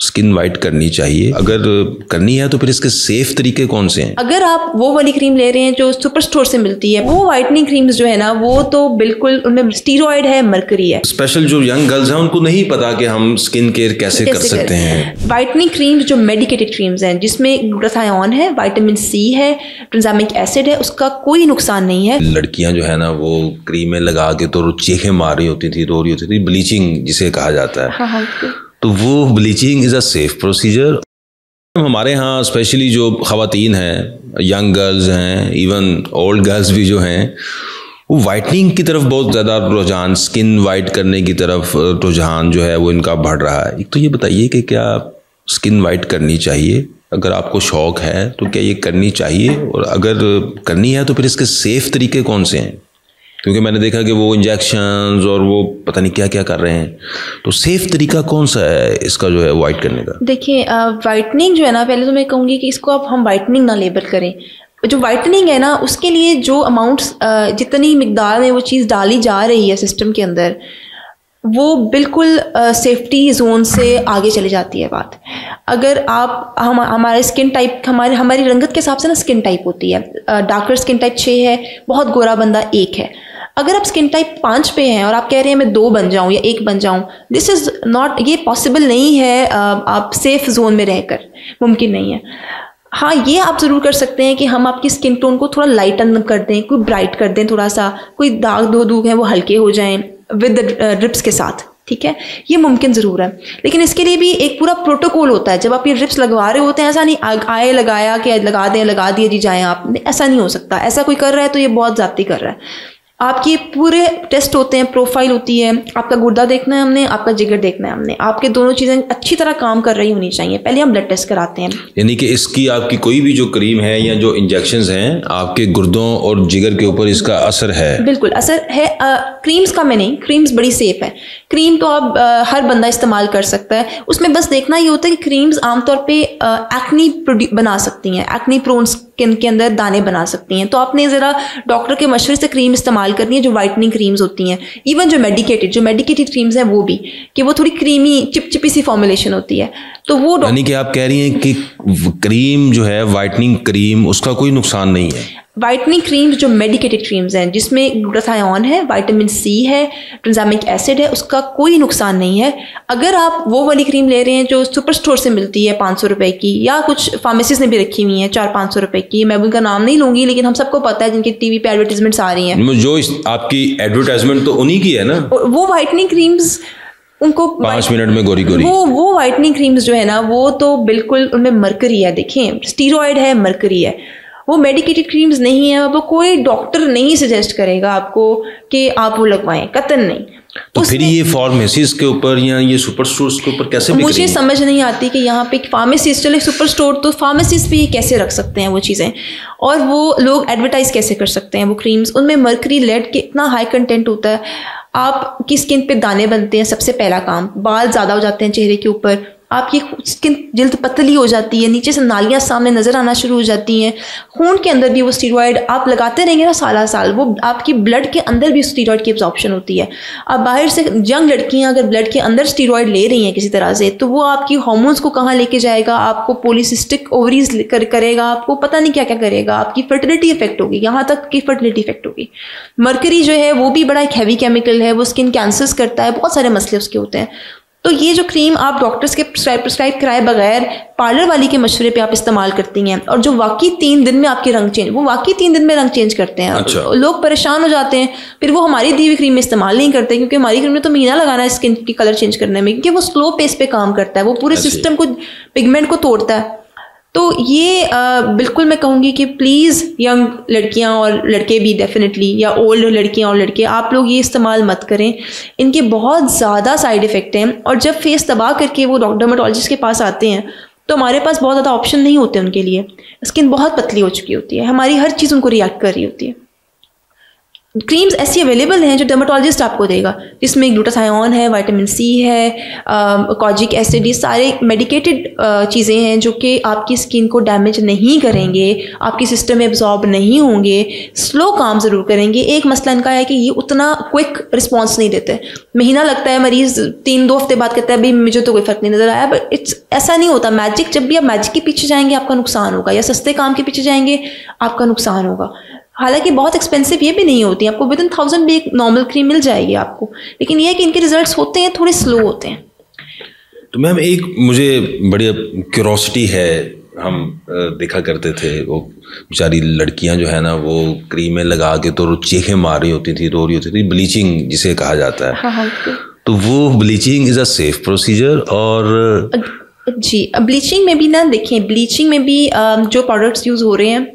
Skin white करनी चाहिए? अगर करनी है तो फिर इसके सेफ तरीके कौन से हैं? अगर आप वो वाली क्रीम ले रहे हैं जो सुपर स्टोर से मिलती है, वो वाइटनिंग क्रीम्स जो है ना, वो तो बिल्कुल उनमें स्टीरॉयड है, मरकरी है। स्पेशल जो यंग गर्ल्स हैं उनको नहीं पता कि हम स्किन केयर कैसे कर सकते हैं। वाइटनिंग क्रीम्स जो मेडिकेटेड क्रीम्स हैं, जिसमें ग्लूटाथियोन है, विटामिन सी है, ट्रांसैमिक एसिड है, उसका कोई नुकसान नहीं है। लड़कियां जो है ना वो क्रीमें लगा के तो चीखें मार रही होती थी, रो रही होती थी, ब्लीचिंग जिसे कहा जाता है। हाँ, तो वो bleaching is a safe procedure. हमारे यहाँ स्पेशली जो ख़वातीन हैं, यंग गर्ल्स हैं, इवन ओल्ड गर्ल्स भी जो हैं, वो वाइटनिंग की तरफ बहुत ज़्यादा रुझान, स्किन वाइट करने की तरफ रुझान जो है वो इनका बढ़ रहा है। एक तो ये बताइए कि क्या स्किन वाइट करनी चाहिए? अगर आपको शौक़ है तो क्या ये करनी चाहिए? और अगर करनी है तो फिर इसके सेफ तरीके कौन से हैं? क्योंकि मैंने देखा कि वो इंजेक्शंस और वो पता नहीं क्या क्या कर रहे हैं, तो सेफ तरीका कौन सा है इसका जो है वाइट करने का? देखिए, वाइटनिंग जो है ना, पहले तो मैं कहूँगी कि इसको अब हम वाइटनिंग ना लेबल करें। जो वाइटनिंग है ना, उसके लिए जो अमाउंट्स, जितनी मिकदार में वो चीज़ डाली जा रही है सिस्टम के अंदर, वो बिल्कुल सेफ्टी जोन से आगे चली जाती है बात। अगर आप हमारे स्किन टाइप, हमारी रंगत के हिसाब से ना स्किन टाइप होती है। डार्कर स्किन टाइप 6 है, बहुत गोरा बंदा 1 है। अगर आप स्किन टाइप 5 पे हैं और आप कह रहे हैं मैं 2 बन जाऊं या 1 बन जाऊं, दिस इज़ नॉट, ये पॉसिबल नहीं है। आप सेफ जोन में रहकर, मुमकिन नहीं है। हाँ, ये आप ज़रूर कर सकते हैं कि हम आपकी स्किन टोन को थोड़ा लाइटन कर दें, कोई ब्राइट कर दें, थोड़ा सा कोई दाग धूग है वो हल्के हो जाएं विद रिप्स के साथ, ठीक है, ये मुमकिन ज़रूर है। लेकिन इसके लिए भी एक पूरा प्रोटोकॉल होता है। जब आप ये रिप्स लगवा रहे होते हैं, ऐसा नहीं आए लगाया कि लगा दिए जी जाएं आप, ऐसा नहीं हो सकता। ऐसा कोई कर रहा है तो ये बहुत ज़्यादती कर रहा है। आपके पूरे टेस्ट होते हैं, प्रोफाइल होती है, आपका गुर्दा देखना है हमने, आपका जिगर देखना है हमने, आपके दोनों चीज़ें अच्छी तरह काम कर रही होनी चाहिए। पहले हम ब्लड टेस्ट कराते हैं। यानी कि इसकी आपकी कोई भी जो क्रीम है या जो इंजेक्शंस हैं, आपके गुर्दों और जिगर के ऊपर इसका असर है? बिल्कुल असर है। क्रीम्स का मैं नहीं, क्रीम्स बड़ी सेफ है। क्रीम तो अब हर बंदा इस्तेमाल कर सकता है। उसमें बस देखना ये होता है कि क्रीम्स आमतौर पे एक्नी बना सकती हैं, एक्नी प्रोन स्किन के अंदर दाने बना सकती हैं। तो आपने ज़रा डॉक्टर के मशवरे से क्रीम इस्तेमाल करनी है जो वाइटनिंग क्रीम्स होती हैं। इवन जो मेडिकेटेड क्रीम्स हैं वो भी, कि वो थोड़ी क्रीमी चिपचिपी सी फॉर्मुलेशन होती है। तो वो यानी कि आप कह रही हैं कि क्रीम जो है वाइटनिंग क्रीम, उसका कोई नुकसान नहीं है? वाइटनिंग क्रीम्स जो मेडिकेटेड क्रीम्स हैं, जिसमें ग्लूटाथियोन है, विटामिन सी है, ट्रांसैमिक एसिड है, उसका कोई नुकसान नहीं है। अगर आप वो वाली क्रीम ले रहे हैं जो सुपर स्टोर से मिलती है 500 रुपए की, या कुछ फार्मेसीज ने भी रखी हुई हैं 400-500 रुपए की, मैं उनका नाम नहीं लूंगी, लेकिन हम सबको पता है जिनकी टीवी पे एडवर्टीजमेंट्स आ रही हैं। जो आपकी एडवर्टाइजमेंट तो उन्हीं की है ना, वो वाइटनिंग क्रीम्स, उनको 5 मिनट में गोरी गोरी, वो वाइटनिंग क्रीम्स जो है ना, वो तो बिल्कुल उनमें मरकरी है। देखें, स्टीरॉयड है, मरकरी है, वो मेडिकेटेड क्रीम्स नहीं है। वो कोई डॉक्टर नहीं सजेस्ट करेगा आपको कि आप वो लगवाएं, कतन नहीं। तो फिर ये फार्मेसीज के ऊपर या ये सुपर स्टोर्स के ऊपर कैसे बिक रही है? मुझे समझ नहीं आती कि यहाँ पे फार्मेसीज, चले सुपर स्टोर, तो फार्मेसीज पे ये कैसे रख सकते हैं वो चीज़ें, और वो लोग एडवर्टाइज कैसे कर सकते हैं वो क्रीम्स? उनमें मरकरी, लेड के इतना हाई कंटेंट होता है। आपकी स्किन पे दाने बनते हैं, सबसे पहला काम। बाल ज़्यादा हो जाते हैं चेहरे के ऊपर, आपकी स्किन जल्द पतली हो जाती है, नीचे से नालियाँ सामने नज़र आना शुरू हो जाती हैं। खून के अंदर भी वो स्टीरॉयड आप लगाते रहेंगे ना साल साल, वो आपकी ब्लड के अंदर भी स्टीरॉयड की एब्जॉर्प्शन होती है। अब बाहर से यंग लड़कियां अगर ब्लड के अंदर स्टीरॉयड ले रही हैं किसी तरह से, तो वो आपकी हार्मोन्स को कहाँ लेके जाएगा? आपको पॉलीसिस्टिक ओवरीज करेगा, आपको पता नहीं क्या क्या करेगा, आपकी फर्टिलिटी इफेक्ट होगी, यहाँ तक की फर्टिलिटी इफेक्ट होगी। मरकरी जो है वो भी बड़ा एक हैवी केमिकल है, वो स्किन कैंसर्स करता है, बहुत सारे मसले उसके होते हैं। तो ये जो क्रीम आप डॉक्टर्स के प्रिस्क्राइब कराए बगैर पार्लर वाली के मशवरे पे आप इस्तेमाल करती हैं, और जो वाकई 3 दिन में आपके रंग चेंज, वो वाकई 3 दिन में रंग चेंज करते हैं। अच्छा। लोग परेशान हो जाते हैं, फिर वो हमारी दी हुई क्रीम में इस्तेमाल नहीं करते, क्योंकि हमारी क्रीम में तो महीना लगाना है स्किन की कलर चेंज करने में, क्योंकि वो स्लो पेस पे काम करता है, वो पूरे सिस्टम को, पिगमेंट को तोड़ता है। तो ये बिल्कुल मैं कहूँगी कि प्लीज़ यंग लड़कियां और लड़के भी डेफिनेटली, या ओल्ड लड़कियां और लड़के, आप लोग ये इस्तेमाल मत करें। इनके बहुत ज़्यादा साइड इफ़ेक्ट हैं, और जब फेस तबाह करके वो डर्मेटोलॉजिस्ट के पास आते हैं तो हमारे पास बहुत ज़्यादा ऑप्शन नहीं होते उनके लिए। स्किन बहुत पतली हो चुकी होती है, हमारी हर चीज़ उनको रिएक्ट कर रही होती है। क्रीम्स ऐसी अवेलेबल हैं जो डर्माटोलॉजिस्ट आपको देगा, जिसमें ग्लूटाथायोन है, विटामिन सी है, कॉजिक एसिड, ये सारे मेडिकेटेड चीज़ें हैं जो कि आपकी स्किन को डैमेज नहीं करेंगे, आपकी सिस्टम में एब्जॉर्ब नहीं होंगे, स्लो काम ज़रूर करेंगे। एक मसला इनका है कि ये उतना क्विक रिस्पॉन्स नहीं देते, महीना लगता है, मरीज़ 3-2 हफ्ते बाद कहता है भाई मुझे तो कोई फ़र्क नहीं नज़र आया। बट इट्स ऐसा नहीं होता। मैजिक, जब भी आप मैजिक के पीछे जाएंगे आपका नुकसान होगा, या सस्ते काम के पीछे जाएंगे आपका नुकसान होगा। हालांकि बहुत एक्सपेंसिव ये भी नहीं होती, आपको विदिन 1000 भी एक नॉर्मल क्रीम मिल जाएगी आपको, लेकिन ये है कि इनके रिजल्ट्स होते हैं थोड़े स्लो होते हैं। तो मैम एक मुझे बड़ी क्यूरोसिटी है, हम देखा करते थे वो बेचारी लड़कियां जो है ना वो क्रीमें लगा के तो चीखें मार रही होती थी, रो रही होती थी, ब्लीचिंग जिसे कहा जाता है। हाँ। तो वो bleaching is a safe procedure? और जी, ब्लीचिंग में भी ना देखें, ब्लीचिंग में भी जो प्रोडक्ट्स यूज़ हो रहे हैं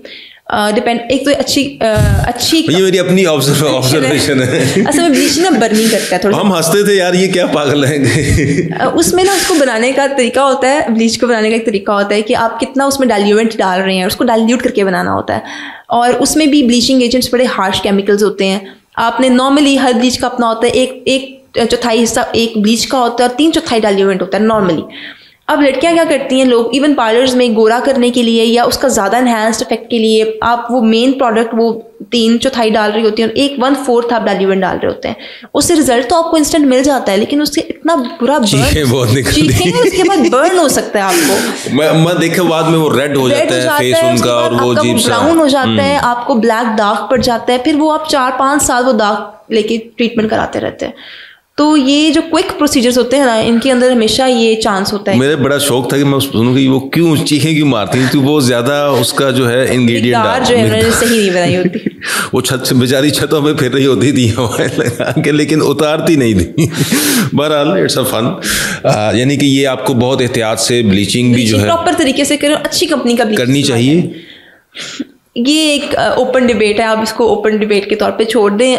डिपेंड, एक तो अच्छी ये मेरी अपनी ऑब्जर्वेशन है। असल में ब्लीचिंग ना बर्निंग करता है थोड़ा। हम हंसते थे यार ये क्या पागल है। उसमें ना उसको बनाने का तरीका होता है, ब्लीच को बनाने का एक तरीका होता है कि आप कितना उसमें डाइल्यूएंट डाल रहे हैं, उसको डाइल्यूट करके बनाना होता है। और उसमें भी ब्लीचिंग एजेंट्स बड़े हार्श केमिकल्स होते हैं। आपने नॉर्मली हर ब्लीच का अपना होता है, एक चौथाई हिस्सा एक ब्लीच का होता है और 3/4 डाइल्यूएंट होता है नॉर्मली। अब लड़कियां क्या करती हैं, लोग इवन पार्लर्स में गोरा करने के लिए या उसका ज़्यादा इन्हांस्ड इफेक्ट के लिए आप वो मेन प्रोडक्ट वो 3/4 डाल रही होती है और 1/4 आप डाइल्यूएंट डाल रहे होते हैं। उससे रिजल्ट तो आपको इंस्टेंट मिल जाता है, लेकिन उससे इतना बुरा उसके बाद बर्न हो सकता है आपको। मैं देखे बाद में वो रेड हो जाता है फेस उनका, और वो अजीब सा ब्राउन हो जाता है, आपको ब्लैक दाग पड़ जाता है, फिर वो आप 4-5 साल वो दाग लेके ट्रीटमेंट कराते रहते हैं। तो ये जो क्विक प्रोसीजर्स होते हैं ना, इनके अंदर हमेशा ये चांस होता है। मेरे बड़ा शौक था कि मैं सुनूं कि वो क्यों चीखें क्यों मारती थी, तो वो ज्यादा उसका जो है इंग्रेडिएंट जो है मैंने सही नहीं बनाई होती। वो छत से बेचारी छतों में फिर रही होती थी हवाएं लगा के, लेकिन उतारती नहीं थी। बहरहाल इट्स अ फन। यानी कि ये आपको बहुत एहतियात से ब्लीचिंग भी जो है प्रॉपर तरीके से करो, अच्छी कंपनी का करनी चाहिए। ये एक ओपन डिबेट है, आप इसको ओपन डिबेट के तौर पे छोड़ दें।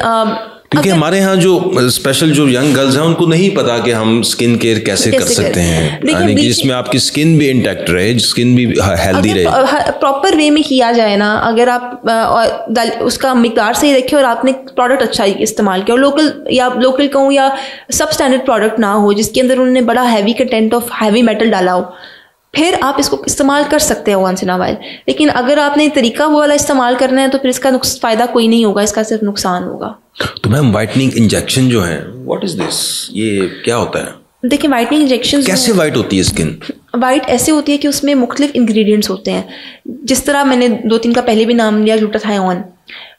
क्योंकि हमारे यहाँ जो स्पेशल जो यंग गर्ल्स हैं उनको नहीं पता कि हम स्किन केयर कैसे कर सकते हैं, यानी कि जिसमें आपकी स्किन भी इंटैक्ट रहे, स्किन भी हेल्दी रहे। प्रॉपर वे में किया जाए ना, अगर आप उसका मिकदार सही रखें और आपने प्रोडक्ट अच्छा इस्तेमाल किया, और लोकल कहूँ या सब स्टैंडर्ड प्रोडक्ट ना हो जिसके अंदर उन्होंने बड़ा heavy content of heavy metal डाला हो, फिर आप इसको इस्तेमाल कर सकते हैं वंस इन अ वाइल। लेकिन अगर आपने तरीका वो वाला इस्तेमाल करना है तो फिर इसका फ़ायदा कोई नहीं होगा, इसका सिर्फ नुकसान होगा। तो मैम वाइटनिंग इंजेक्शन जो है, व्हाट इज दिस, ये क्या होता है? देखिए वाइटनिंग इंजेक्शन कैसे वाइट होती है स्किन? वाइट ऐसे होती है कि उसमें मुख्तलिफ इंग्रेडिएंट्स होते हैं, जिस तरह मैंने 2-3 का पहले भी नाम लिया, ग्लूटाथायोन,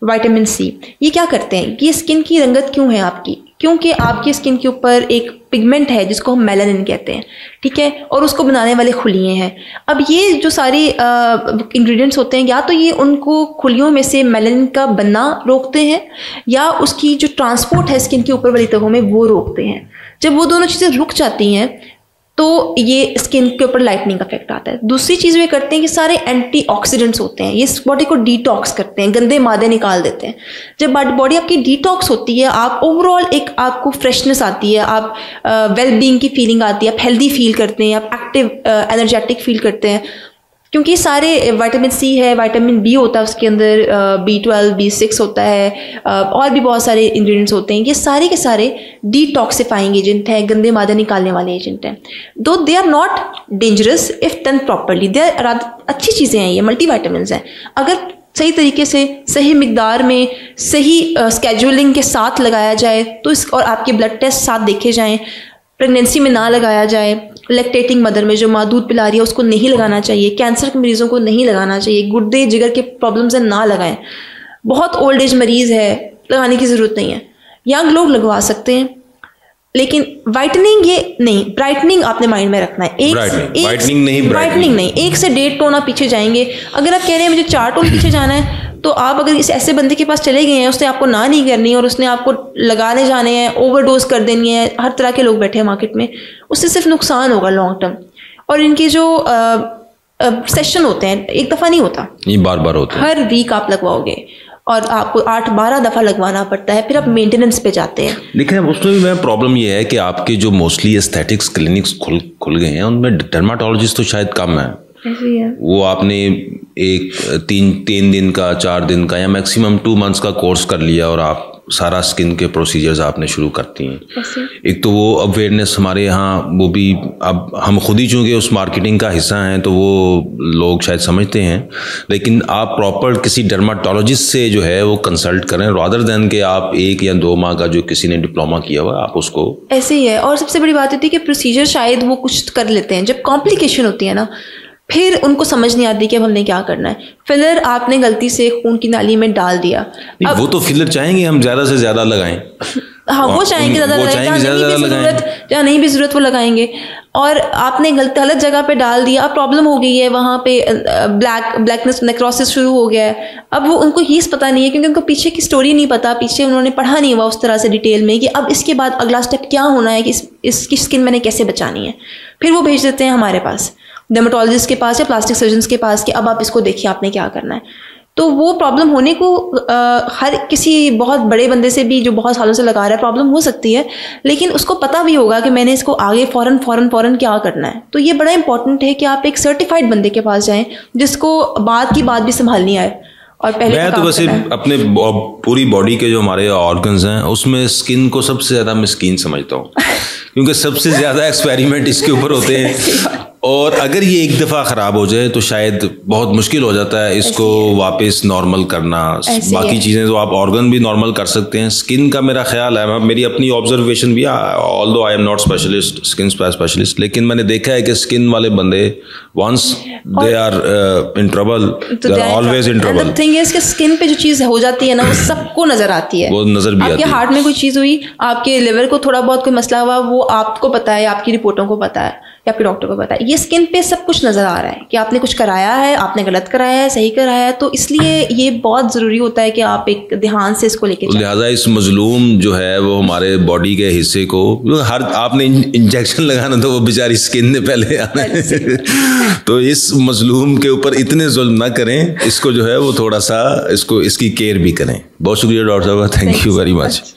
विटामिन सी। ये क्या करते हैं, ये स्किन की रंगत क्यों है आपकी, क्योंकि आपकी स्किन के ऊपर एक पिगमेंट है जिसको हम मेलानिन कहते हैं, ठीक है, और उसको बनाने वाले खुलिये हैं। अब ये जो सारे इंग्रेडिएंट्स होते हैं, या तो ये उनको खुलियों में से मेलानिन का बनना रोकते हैं, या उसकी जो ट्रांसपोर्ट है स्किन के ऊपर वाली तहों में वो रोकते हैं। जब वो दोनों चीज़ें रुक जाती हैं तो ये स्किन के ऊपर लाइटनिंग का इफेक्ट आता है। दूसरी चीज़ वे करते हैं कि सारे एंटीऑक्सीडेंट्स होते हैं, ये बॉडी को डिटॉक्स करते हैं, गंदे मादे निकाल देते हैं। जब बॉडी आपकी डिटॉक्स होती है, आप ओवरऑल एक आपको फ्रेशनेस आती है, आप वेल बीइंग की फीलिंग आती है, आप हेल्दी फील करते हैं, आप एक्टिव एनर्जेटिक फील करते हैं, क्योंकि सारे विटामिन सी है, विटामिन बी होता है उसके अंदर, B12, B6 होता है, और भी बहुत सारे इंग्रेडिएंट्स होते हैं। ये सारे के सारे डिटॉक्सिफाइंग एजेंट हैं, गंदे मादे निकालने वाले एजेंट हैं। Though they are not dangerous if done properly, they are अच्छी चीज़ें हैं, ये मल्टीविटामिन्स हैं। अगर सही तरीके से, सही मिकदार में, सही स्केड्यूलिंग के साथ लगाया जाए तो और आपके ब्लड टेस्ट साथ देखे जाएँ, प्रेगनेंसी में ना लगाया जाए, लैक्टेटिंग मदर में जो माँ दूध पिला रही है उसको नहीं लगाना चाहिए, कैंसर के मरीजों को नहीं लगाना चाहिए, गुर्दे जिगर के प्रॉब्लम्स है ना लगाएं, बहुत ओल्ड एज मरीज़ है लगाने की ज़रूरत नहीं है, यंग लोग लगवा सकते हैं। लेकिन वाइटनिंग ये नहीं, ब्राइटनिंग आपने माइंड में रखना है। वाइटनिंग नहीं, 1 से 1.5 टोन आप पीछे जाएंगे। अगर आप कह रहे हैं मुझे 4 टोन पीछे जाना है, तो आप अगर इस ऐसे बंदे के पास चले गए हैं, उसने आपको ना नहीं करनी और उसने आपको लगाने जाने हैं, ओवरडोज कर देनी है, हर तरह के लोग बैठे हैं मार्केट में, उससे सिर्फ नुकसान होगा लॉन्ग टर्म। और इनके जो सेशन होते हैं एक दफ़ा नहीं होता, ये बार बार होता है, हर वीक आप लगवाओगे और आपको 8-12 दफ़ा लगवाना पड़ता है, फिर आप मेंटेनेंस पे जाते हैं। लेकिन उसमें भी मैं प्रॉब्लम ये है कि आपके जो मोस्टली एस्थेटिक्स क्लिनिक्स खुल गए हैं उनमें डर्माटोलॉजिस्ट तो शायद कम है। वो आपने एक 3 दिन का, 4 दिन का या मैक्सिमम 2 मंथ्स का कोर्स कर लिया और आप सारा स्किन के प्रोसीजर्स आपने शुरू करती हैं? एक तो वो अवेयरनेस हमारे यहाँ वो भी, अब हम खुद ही चूँकि उस मार्केटिंग का हिस्सा हैं तो वो लोग शायद समझते हैं, लेकिन आप प्रॉपर किसी डर्माटोलॉजिस्ट से जो है वो कंसल्ट करें रादर देन कि आप 1 या 2 माह का जो किसी ने डिप्लोमा किया हुआ आप उसको। ऐसे ही है। और सबसे बड़ी बात होती है कि प्रोसीजर शायद वो कुछ कर लेते हैं, जब कॉम्प्लिकेशन होती है ना फिर उनको समझ नहीं आती कि अब हमने क्या करना है। फिलर आपने गलती से खून की नाली में डाल दिया, अब वो तो फिलर चाहेंगे हम ज़्यादा से ज़्यादा लगाएं। हाँ, वो चाहेंगे ज़्यादा लगाएं, जहाँ नहीं भी ज़रूरत वो लगाएंगे। और आपने गलत जगह पे डाल दिया, अब प्रॉब्लम हो गई है, वहाँ पे ब्लैकनेस नेक्रोसिस शुरू हो गया है। अब वो उनको ये पता नहीं है क्योंकि उनको पीछे की स्टोरी नहीं पता, पीछे उन्होंने पढ़ा नहीं हुआ उस तरह से डिटेल में कि अब इसके बाद अगला स्टेप क्या होना है, कि इसकी स्किन मैंने कैसे बचानी है। फिर वो भेज देते हैं हमारे पास, डर्मेटोलॉजिस्ट के पास या प्लास्टिक सर्जन्स के पास, कि अब आप इसको देखिए आपने क्या करना है। तो वो प्रॉब्लम होने को हर किसी बहुत बड़े बंदे से भी जो बहुत सालों से लगा रहा है प्रॉब्लम हो सकती है, लेकिन उसको पता भी होगा कि मैंने इसको आगे फ़ौरन क्या करना है। तो ये बड़ा इंपॉर्टेंट है कि आप एक सर्टिफाइड बंदे के पास जाएं जिसको बात की बात भी संभालनी आए। और पहले मैं तो वैसे अपने पूरी बॉडी के जो हमारे ऑर्गन्स हैं उसमें स्किन को सबसे ज़्यादा मैं स्किन समझता हूँ क्योंकि सबसे ज़्यादा एक्सपेरिमेंट इसके ऊपर होते हैं, और अगर ये एक दफ़ा ख़राब हो जाए तो शायद बहुत मुश्किल हो जाता है इसको वापस नॉर्मल करना। बाकी चीज़ें तो आप ऑर्गन भी नॉर्मल कर सकते हैं, स्किन का मेरा ख्याल है, मेरी अपनी ऑब्जर्वेशन भी, although I am not specialist, skin specialist, लेकिन मैंने देखा है कि स्किन वाले बंदे once they are in trouble, they are always in trouble. Thing is कि स्किन पे जो चीज़ हो जाती है ना वो सबको नज़र आती है, वो नज़र भी आती है। आपके हार्ट में कोई चीज़ हुई, आपके लिवर को थोड़ा बहुत कोई मसला हुआ, वो आपको पता है, आपकी रिपोर्टों को पता है या आपके डॉक्टर को पता है। ये स्किन पे सब कुछ नज़र आ रहा है कि आपने कुछ कराया है, आपने गलत कराया है, सही कराया है। तो इसलिए ये बहुत ज़रूरी होता है कि आप एक ध्यान से इसको लेके चलें। लिहाजा इस मजलूम जो है वो हमारे बॉडी के हिस्से को हर आपने इंजेक्शन लगाना तो वो बेचारी स्किन ने पहले आना है तो इस मजलूम के ऊपर इतने जुल्म ना करें, इसको जो है वो थोड़ा सा इसकी केयर भी करें। बहुत शुक्रिया डॉक्टर साहब, थैंक यू वेरी मच।